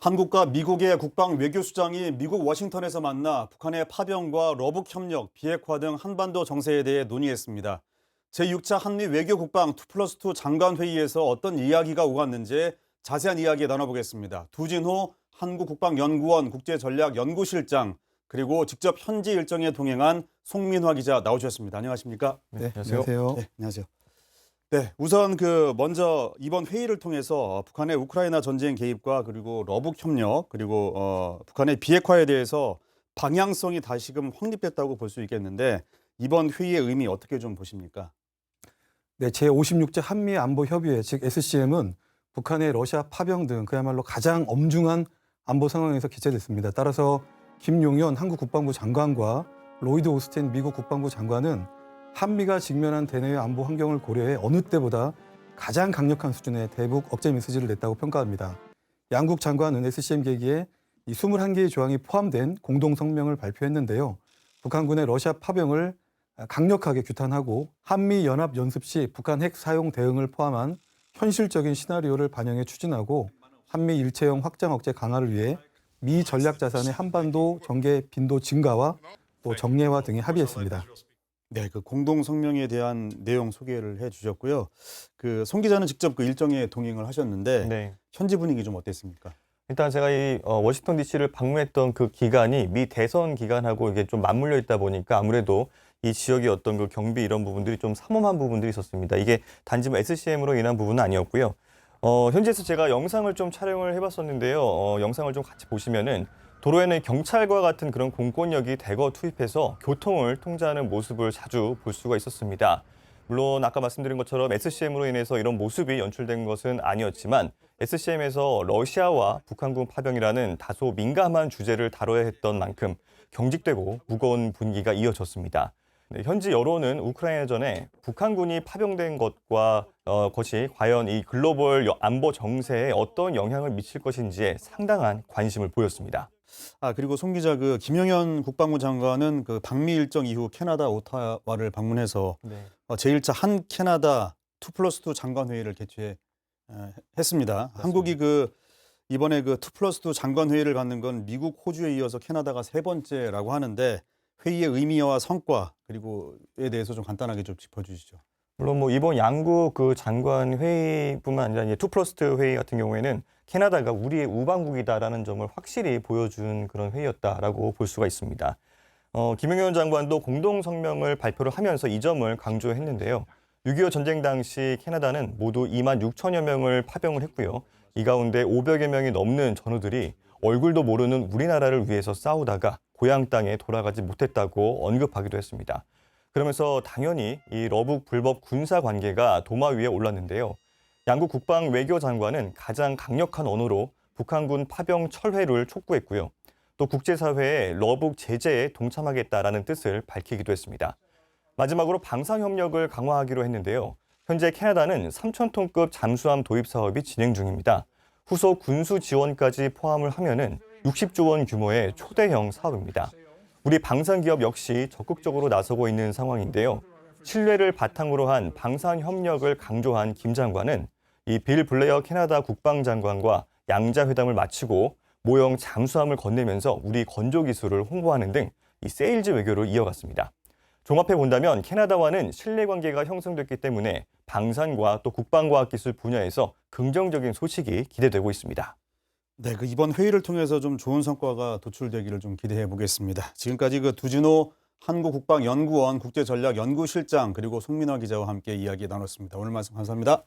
한국과 미국의 국방 외교수장이 미국 워싱턴에서 만나 북한의 파병과 러북 협력, 비핵화 등 한반도 정세에 대해 논의했습니다. 제6차 한미 외교국방 2+2 장관회의에서 어떤 이야기가 오갔는지 자세한 이야기 나눠보겠습니다. 두진호 한국국방연구원 국제전략연구실장, 그리고 직접 현지 일정에 동행한 송민화 기자 나오셨습니다. 안녕하십니까? 네, 안녕하세요. 네, 안녕하세요. 네, 우선 먼저 이번 회의를 통해서 북한의 우크라이나 전쟁 개입과 그리고 러북 협력, 그리고 북한의 비핵화에 대해서 방향성이 다시금 확립됐다고 볼 수 있겠는데, 이번 회의의 의미 어떻게 좀 보십니까? 네, 제56차 한미안보협의회, 즉 SCM은 북한의 러시아 파병 등 그야말로 가장 엄중한 안보 상황에서 개최됐습니다. 따라서 김용현 한국 국방부 장관과 로이드 오스틴 미국 국방부 장관은 한미가 직면한 대내외 안보 환경을 고려해 어느 때보다 가장 강력한 수준의 대북 억제 메시지를 냈다고 평가합니다. 양국 장관은 SCM 계기에 이 21개의 조항이 포함된 공동 성명을 발표했는데요. 북한군의 러시아 파병을 강력하게 규탄하고 한미 연합 연습 시 북한 핵 사용 대응을 포함한 현실적인 시나리오를 반영해 추진하고 한미 일체형 확장 억제 강화를 위해 미 전략 자산의 한반도 전개 빈도 증가와 또 정례화 등에 합의했습니다. 네, 그 공동 성명에 대한 내용 소개를 해주셨고요. 송 기자는 직접 그 일정에 동행을 하셨는데, 네. 현지 분위기 좀 어땠습니까? 일단 제가 이 워싱턴 DC를 방문했던 그 기간이 미 대선 기간하고 이게 좀 맞물려 있다 보니까 아무래도 이 지역의 어떤 그 경비 이런 부분들이 좀 삼엄한 부분들이 있었습니다. 이게 단지 뭐 SCM으로 인한 부분은 아니었고요. 현지에서 제가 영상을 좀 촬영을 해봤었는데요. 영상을 좀 같이 보시면은 도로에는 경찰과 같은 그런 공권력이 대거 투입해서 교통을 통제하는 모습을 자주 볼 수가 있었습니다. 물론 아까 말씀드린 것처럼 SCM으로 인해서 이런 모습이 연출된 것은 아니었지만 SCM에서 러시아와 북한군 파병이라는 다소 민감한 주제를 다뤄야 했던 만큼 경직되고 무거운 분위기가 이어졌습니다. 네, 현지 여론은 우크라이나전에 북한군이 파병된 것과 것이 과연 이 글로벌 안보 정세에 어떤 영향을 미칠 것인지에 상당한 관심을 보였습니다. 그리고 송 기자, 김영현 국방부 장관은 방미 일정 이후 캐나다 오타와를 방문해서 네. 제1차 한 캐나다 2+2 장관회의를 개최했습니다. 한국이 이번에 2+2 장관회의를 갖는 건 미국, 호주에 이어서 캐나다가 세 번째라고 하는데, 회의의 의미와 성과 그리고에 대해서 좀 간단하게 좀 짚어주시죠. 물론 뭐 이번 양국 그 장관 회의뿐만 아니라 이제 2+2 회의 같은 경우에는 캐나다가 우리의 우방국이다라는 점을 확실히 보여준 그런 회의였다라고 볼 수가 있습니다. 김영현 장관도 공동 성명을 발표를 하면서 이 점을 강조했는데요. 6.25 전쟁 당시 캐나다는 모두 2만 6천여 명을 파병을 했고요. 이 가운데 500여 명이 넘는 전우들이 얼굴도 모르는 우리나라를 위해서 싸우다가 고향 땅에 돌아가지 못했다고 언급하기도 했습니다. 그러면서 당연히 이 러북 불법 군사 관계가 도마 위에 올랐는데요. 양국 국방 외교 장관은 가장 강력한 언어로 북한군 파병 철회를 촉구했고요. 또 국제사회의 러북 제재에 동참하겠다라는 뜻을 밝히기도 했습니다. 마지막으로 방산협력을 강화하기로 했는데요. 현재 캐나다는 3,000톤급 잠수함 도입 사업이 진행 중입니다. 후속 군수 지원까지 포함을 하면은 60조 원 규모의 초대형 사업입니다. 우리 방산기업 역시 적극적으로 나서고 있는 상황인데요. 신뢰를 바탕으로 한 방산 협력을 강조한 김 장관은 이 빌 블레어 캐나다 국방장관과 양자회담을 마치고 모형 잠수함을 건네면서 우리 건조 기술을 홍보하는 등 이 세일즈 외교를 이어갔습니다. 종합해 본다면 캐나다와는 신뢰 관계가 형성됐기 때문에 방산과 또 국방과학기술 분야에서 긍정적인 소식이 기대되고 있습니다. 네, 이번 회의를 통해서 좀 좋은 성과가 도출되기를 좀 기대해 보겠습니다. 지금까지 두진호 한국국방연구원 국제전략연구실장, 그리고 송민화 기자와 함께 이야기 나눴습니다. 오늘 말씀 감사합니다.